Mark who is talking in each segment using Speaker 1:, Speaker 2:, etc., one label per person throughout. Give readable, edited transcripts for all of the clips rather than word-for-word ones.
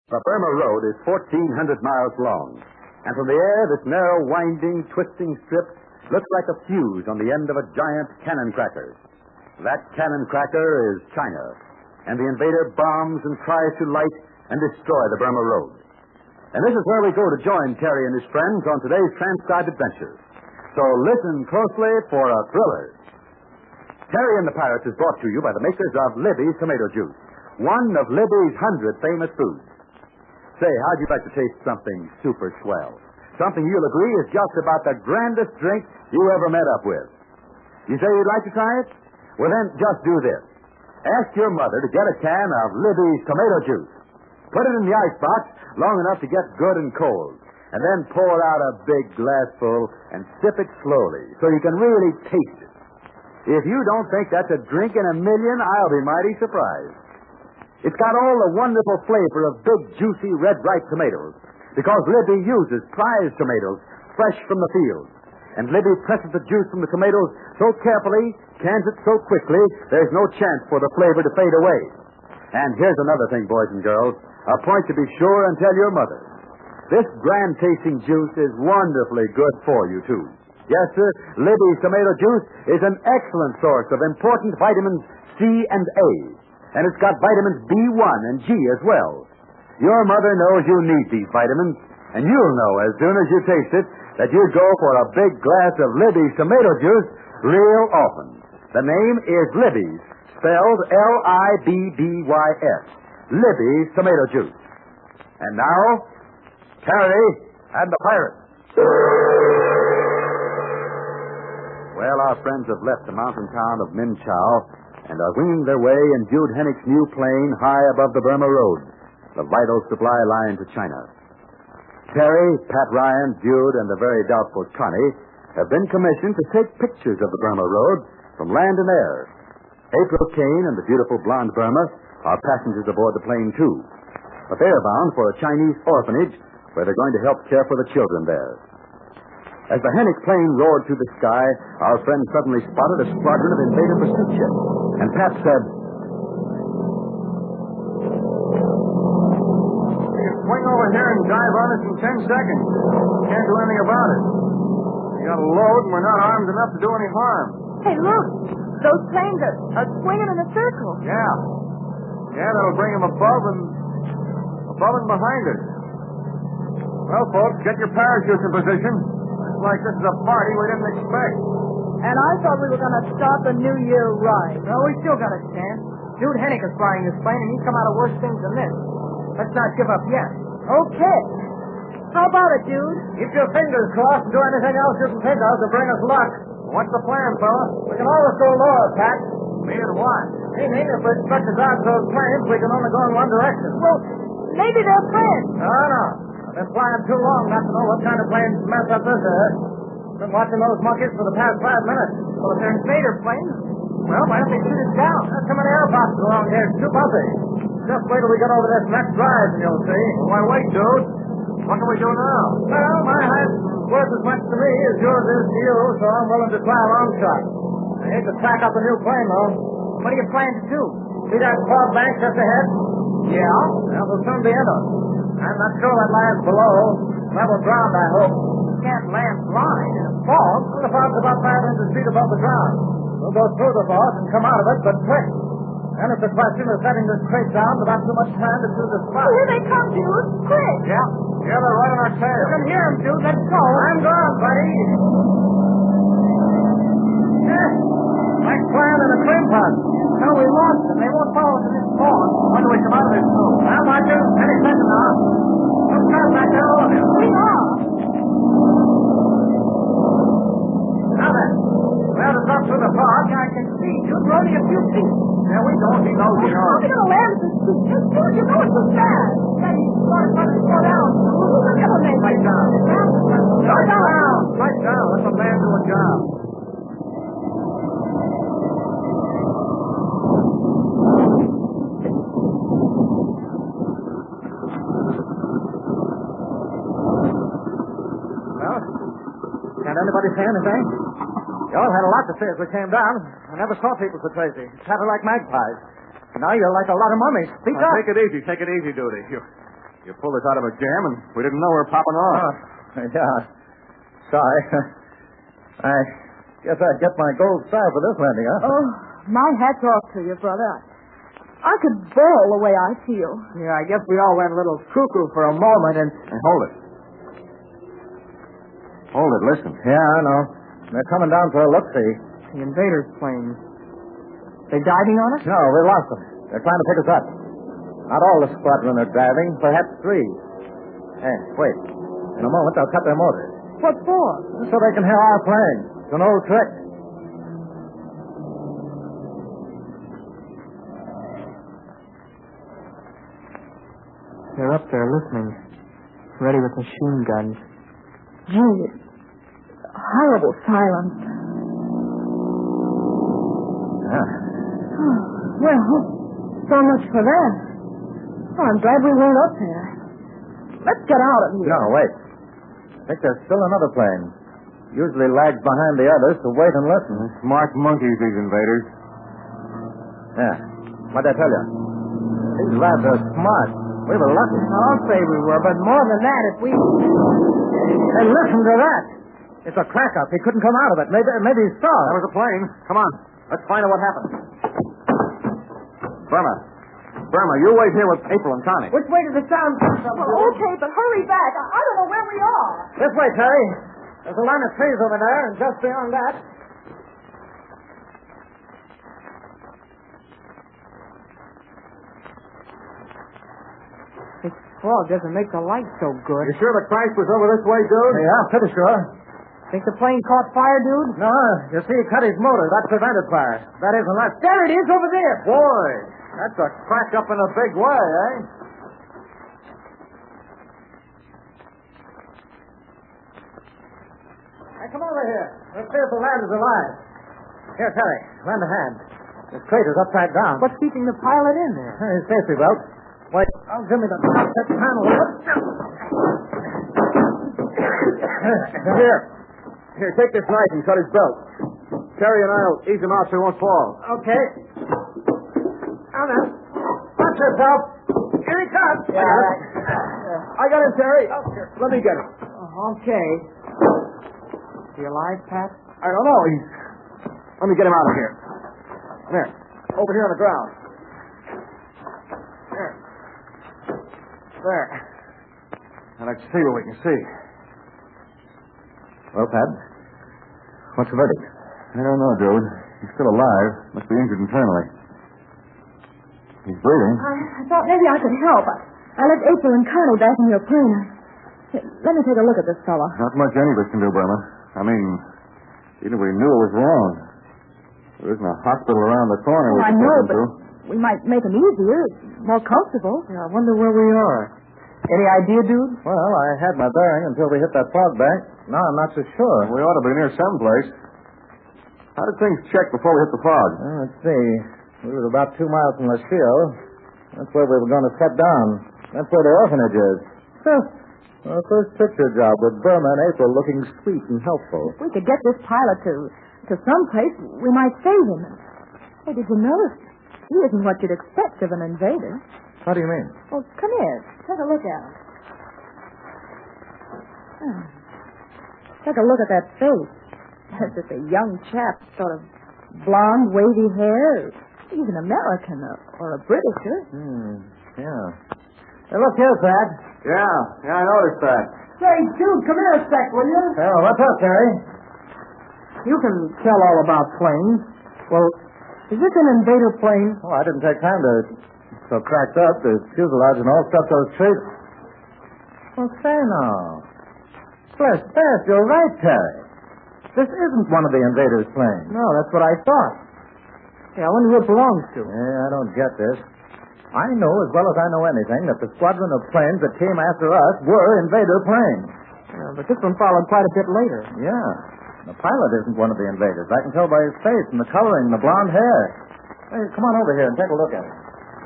Speaker 1: The Burma Road is 1,400 miles long, and from the air, this narrow, winding, twisting strip looks like a fuse on the end of a giant cannon cracker. That cannon cracker is China, and the invader bombs and tries to light and destroy the Burma Road. And this is where we go to join Terry and his friends on today's transcribed adventure. So listen closely for a thriller. Terry and the Pirates is brought to you by the makers of Libby's Tomato Juice, one of Libby's 100 famous foods. Say, how'd you like to taste something super swell? Something you'll agree is just about the grandest drink you ever met up with. You say you'd like to try it? Well, then, just do this. Ask your mother to get a can of Libby's Tomato Juice. Put it in the icebox long enough to get good and cold. And then pour out a big glassful and sip it slowly so you can really taste it. If you don't think that's a drink in a million, I'll be mighty surprised. It's got all the wonderful flavor of big, juicy, red, ripe tomatoes because Libby uses prize tomatoes fresh from the field. And Libby presses the juice from the tomatoes so carefully, cans it so quickly, there's no chance for the flavor to fade away. And here's another thing, boys and girls, a point to be sure and tell your mother. This grand-tasting juice is wonderfully good for you, too. Yes, sir, Libby's tomato juice is an excellent source of important vitamins C and A. And it's got vitamins B1 and G as well. Your mother knows you need these vitamins, and you'll know as soon as you taste it that you go for a big glass of Libby's tomato juice real often. The name is Libby's, spelled L-I-B-B-Y-S. Libby's tomato juice. And now, Terry and the Pirates. Well, our friends have left the mountain town of Minchow and are winging their way in Jude Hennick's new plane high above the Burma Road, the vital supply line to China. Terry, Pat Ryan, Jude, and the very doubtful Connie have been commissioned to take pictures of the Burma Road from land and air. April Kane and the beautiful blonde Burma are passengers aboard the plane, too. But they are bound for a Chinese orphanage where they're going to help care for the children there. As the Hennick plane roared through the sky, our friend suddenly spotted a squadron of invader pursuit ships. And Pat said,
Speaker 2: "You swing over here and dive on us in 10 seconds. Can't do anything about it. We got a load and we're not armed enough to do any harm."
Speaker 3: Hey, look. Those planes are swinging in a circle.
Speaker 2: Yeah. Yeah, that'll bring them above and behind us. Well, folks, get your parachutes in position. Looks like this is a party we didn't expect.
Speaker 3: And I thought we were going to start the New Year ride.
Speaker 4: Well, we still got a chance. Jude Hennick is flying this plane, and he's come out of worse things than this. Let's not give up yet.
Speaker 3: Okay. How about it, Jude?
Speaker 4: Keep your fingers crossed and do anything else you can think of to bring us luck.
Speaker 2: What's the plan, fella?
Speaker 4: We can always go lower, Pat.
Speaker 2: Meaning what?
Speaker 4: Meaning, if we're stuck to dodge those planes, we can only go in one direction.
Speaker 3: Well, maybe they're friends.
Speaker 4: No. I've been flying too long not to know what kind of planes mess up this air. Been watching those monkeys for the past 5 minutes. Well, if they're invader planes, well, why don't they shoot us down? There's too many air boxes around here. It's too bumpy. Just wait till we get over this next drive and you'll see.
Speaker 2: Why, wait, dude. What can we do now?
Speaker 4: Well, my height's worth as much to me as yours is to you, so I'm willing to try a long shot. I hate to track up a new plane, though. What are you planning to do? See that fog bank just ahead?
Speaker 3: Yeah?
Speaker 4: That will soon be in us. I'm not sure what lies below. Level ground, I hope.
Speaker 3: You can't land blind in a fog.
Speaker 4: Well, the fog's about 500 feet above the ground. We'll go through the fog and come out of it, but quick. Then it's a question of setting this crate down without too much time to choose a spot.
Speaker 3: Oh, here they come, Jude. Quick.
Speaker 4: Yeah, they're right on our tail.
Speaker 3: You can hear them, Jude. Let's go.
Speaker 4: I'm gone, buddy. Like flying in a cream pot.
Speaker 3: No, we lost them. They won't follow us in this fog.
Speaker 4: When do we come out of this room? Well, Roger, any second now. Don't start back there, all of you.
Speaker 3: We are.
Speaker 4: Now then, we ought to drop through the fog.
Speaker 3: Yeah, I can see. Jude, we're only a few feet.
Speaker 4: Yeah, we don't. He knows we
Speaker 3: How
Speaker 4: are.
Speaker 3: are we going to land this feet? Jude, you know it's so fast. Daddy, start to slow down. We'll never make it.
Speaker 4: Right down.
Speaker 3: Right down.
Speaker 4: Right down. Let the man do a job. Can't anybody say anything? You all had a lot to say as we came down. I never saw people so crazy. Chattered like magpies. Now you're like a lot of mummies. Speak up.
Speaker 2: Take it easy, Duty. You pulled us out of a jam, and we didn't know we were popping off.
Speaker 4: Yeah. Sorry. I guess I'd get my gold star for this landing, huh?
Speaker 3: Oh, my hat's off to you, brother. I could bawl the way I feel.
Speaker 4: Yeah, I guess we all went a little cuckoo for a moment and...
Speaker 2: Hey, hold it. Hold it, listen.
Speaker 4: Yeah, I know. They're coming down for a look-see.
Speaker 3: The invaders' planes. They diving on us?
Speaker 4: No, we lost them. They're trying to pick us up. Not all the squadron are diving, perhaps 3. Hey, wait. In a moment, they'll cut their motors.
Speaker 3: What for?
Speaker 4: So they can hear our plane. It's an old trick.
Speaker 3: They're up there listening, ready with machine guns. Gee, horrible silence.
Speaker 4: Yeah.
Speaker 3: Oh, well, so much for that. Oh, I'm glad we weren't up there. Let's get out of here.
Speaker 4: No, wait. I think there's still another plane. Usually lags behind the others to wait and listen.
Speaker 2: Smart monkeys, these invaders.
Speaker 4: Yeah. What'd I tell you? These lads are smart. We were lucky.
Speaker 3: I'll say we were, but more than that, if we...
Speaker 4: Hey, listen to that. It's a crack-up. He couldn't come out of it. Maybe he saw it.
Speaker 2: That was a plane. Come on. Let's find out what happened. Burma, you wait here with April and Connie.
Speaker 3: Which way does the sound come from? Oh, okay, but hurry back. I don't know where we are.
Speaker 4: This way, Terry. There's a line of trees over there, and just beyond that...
Speaker 3: This fog doesn't make the light so good.
Speaker 2: You sure the crash was over this way, dude?
Speaker 4: Yeah, pretty sure.
Speaker 3: Think the plane caught fire, dude?
Speaker 4: No, you see, he cut his motor. That prevented fire. That is, unless...
Speaker 3: There it is over there.
Speaker 2: Boy, that's a crack up in a big way, eh?
Speaker 4: Hey, come over here. Let's see if the lad is alive. Here, Terry, lend a hand. This crater's upside down.
Speaker 3: What's keeping the pilot in there?
Speaker 4: His safety belt. Wait, I'll give me the that panel.
Speaker 2: Here, take this knife and cut his belt. Terry and I'll ease him out so he won't fall.
Speaker 4: Okay. Now then, watch yourself. Here he comes.
Speaker 2: I got him, Terry. Let me get him.
Speaker 3: Okay. Is he alive, Pat?
Speaker 2: I don't know. Let me get him out of here. There. Over here on the ground. There. Now let's see what we can see.
Speaker 4: Well, Pat, what's the verdict?
Speaker 2: I don't know, dude. He's still alive. Must be injured internally. He's breathing.
Speaker 3: I thought maybe I could help. I left April and Connie back in your plane. Let me take a look at this fella.
Speaker 2: Not much any of us can do, Burma. I mean, even if we knew it was wrong. There isn't a hospital around the corner.
Speaker 3: I know, but we might make him easier, more comfortable.
Speaker 4: Yeah, I wonder where we are.
Speaker 3: Any idea, dude?
Speaker 4: Well, I had my bearing until we hit that fog bank. Now I'm not so sure.
Speaker 2: We ought to be near someplace. How did things check before we hit the fog?
Speaker 4: Well, let's see. We were about 2 miles from Lachille. That's where we were going to set down. That's where the orphanage is. Well, first picture job with Burma and April looking sweet and helpful.
Speaker 3: If we could get this pilot to some place, we might save him. Hey, did you notice? He isn't what you'd expect of an invader.
Speaker 4: How do you mean?
Speaker 3: Well, come here. Take a look at him. Oh. Take a look at that face. That's just a young chap, sort of blonde, wavy hair. He's an American or a Britisher.
Speaker 4: Yeah. Hey, look here, Pat.
Speaker 2: Yeah, I noticed that.
Speaker 3: Say, dude, come here a sec, will you?
Speaker 4: Oh, what's up, Terry?
Speaker 3: You can tell all about planes. Well, is this an invader plane?
Speaker 4: Oh, I didn't take time to... So cracked up, the fuselage and all stuff those trees. Well, say now. Bless, you're right, Terry. This isn't one of the invaders' planes.
Speaker 3: No, that's what I thought. Yeah, I wonder who it belongs to.
Speaker 4: Yeah, I don't get this. I know as well as I know anything that the squadron of planes that came after us were invader planes.
Speaker 3: Yeah, but this one followed quite a bit later.
Speaker 4: Yeah. The pilot isn't one of the invaders. I can tell by his face and the coloring and the blonde hair. Hey, come on over here and take a look at him.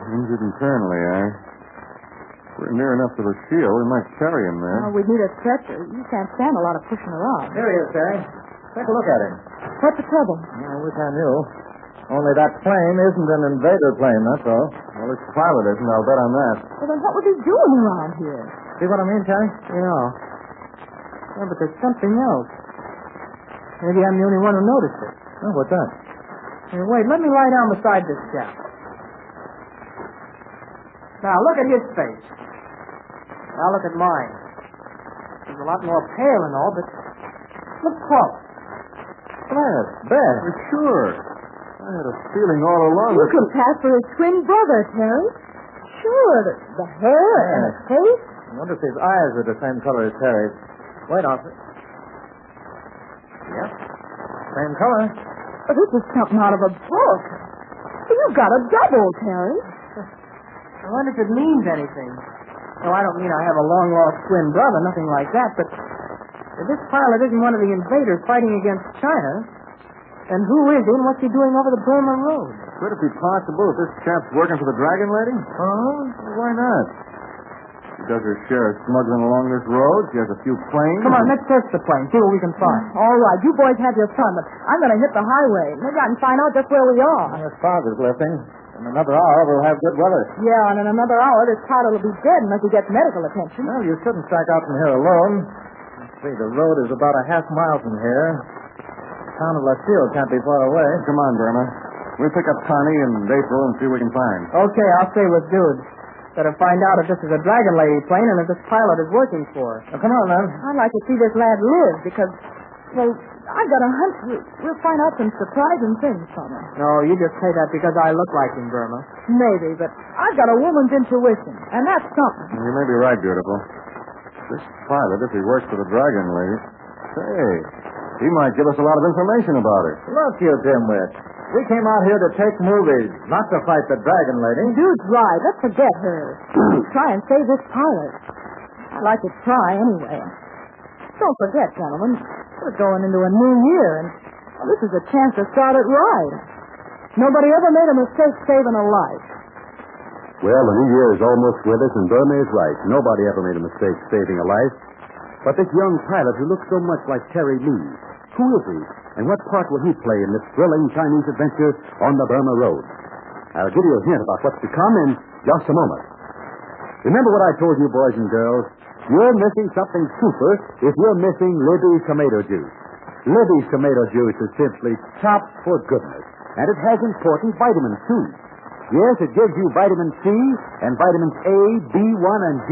Speaker 2: Injured internally, eh? If we're near enough to the shield, we might carry him there.
Speaker 3: Oh, we'd need a stretcher. You can't stand a lot of pushing around.
Speaker 4: Here he is, Terry. Take a look at him.
Speaker 3: What's the trouble?
Speaker 4: I wish I knew.
Speaker 2: Only that plane isn't an invader plane, that's all. Well, its pilot isn't, I'll bet on that.
Speaker 3: Well, then what was he doing around here?
Speaker 4: See what I mean, Terry? Yeah. Yeah, but there's something else. Maybe I'm the only one who noticed it.
Speaker 2: Oh, what's that?
Speaker 4: Hey, wait, let me lie down beside this chap. Now, look at his face. Now, look at mine. He's a lot more pale and all, but look close.
Speaker 2: Yes, Ben. Sure. I had a feeling all along
Speaker 3: You could pass for his twin brother, Terry. Sure, the hair and his face.
Speaker 2: I wonder if his eyes are the same color as Terry's. Wait, officer. Yep. Same color.
Speaker 3: Oh, this is something out of a book. You've got a double, Terry.
Speaker 4: I wonder if it means anything. No, I don't mean I have a long-lost twin brother, nothing like that, but if this pilot isn't one of the invaders fighting against China, then who is he and what's he doing over the Burma Road?
Speaker 2: Could it be possible that this chap's working for the Dragon Lady? Oh, why not? She does her share of smuggling along this road. She has a few planes.
Speaker 4: Come on, let's search the plane, see what we can find.
Speaker 3: All right, you boys have your fun, but I'm going to hit the highway. Maybe I can find out just where we are.
Speaker 2: The fog is lifting. In another hour, we'll have good weather.
Speaker 3: Yeah, and in another hour, this pilot will be dead unless he gets medical attention.
Speaker 2: Well, you shouldn't strike out from here alone. Let's see, the road is about a half mile from here. The town of La Sille can't be far away. Come on, Burma. We'll pick up Connie and April and see what we can find.
Speaker 4: Okay, I'll stay with Dude. Better find out if this is a Dragon Lady plane and if this pilot is working for her.
Speaker 2: Now, come on, then.
Speaker 3: I'd like to see this lad live because, well, I've got a hunch we'll find out some surprising things from him.
Speaker 4: No, you just say that because I look like him, Burma.
Speaker 3: Maybe, but I've got a woman's intuition, and that's something.
Speaker 2: You may be right, beautiful. This pilot, if he works for the Dragon Lady, say, he might give us a lot of information about her. Look, you dimwit. We came out here to take movies, not to fight the Dragon Lady.
Speaker 3: Dude's right. Let's forget her. Try and save this pilot. I'd like to try anyway. Don't forget, gentlemen, we're going into a new year, and this is a chance to start it right. Nobody ever made a mistake saving a life.
Speaker 1: Well, the new year is almost with us, and Burma is right. Nobody ever made a mistake saving a life. But this young pilot who looks so much like Terry Lee, who is he, and what part will he play in this thrilling Chinese adventure on the Burma Road? I'll give you a hint about what's to come in just a moment. Remember what I told you, boys and girls? You're missing something super if you're missing Libby's tomato juice. Libby's tomato juice is simply top for goodness, and it has important vitamins, too. Yes, it gives you vitamin C and vitamins A, B1, and G.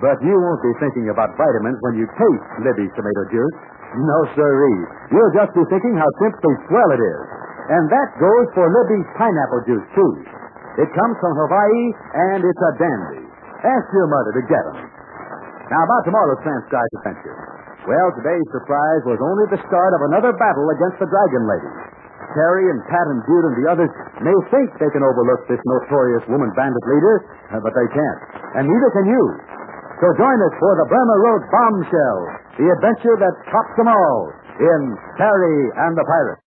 Speaker 1: But you won't be thinking about vitamins when you taste Libby's tomato juice. No, sirree. You'll just be thinking how simply swell it is. And that goes for Libby's pineapple juice, too. It comes from Hawaii, and it's a dandy. Ask your mother to get them. Now, about tomorrow's transcribed adventure. Well, today's surprise was only the start of another battle against the Dragon Lady. Terry and Pat and Jude and the others may think they can overlook this notorious woman bandit leader, but they can't. And neither can you. So join us for the Burma Road Bombshell, the adventure that tops them all in Terry and the Pirate.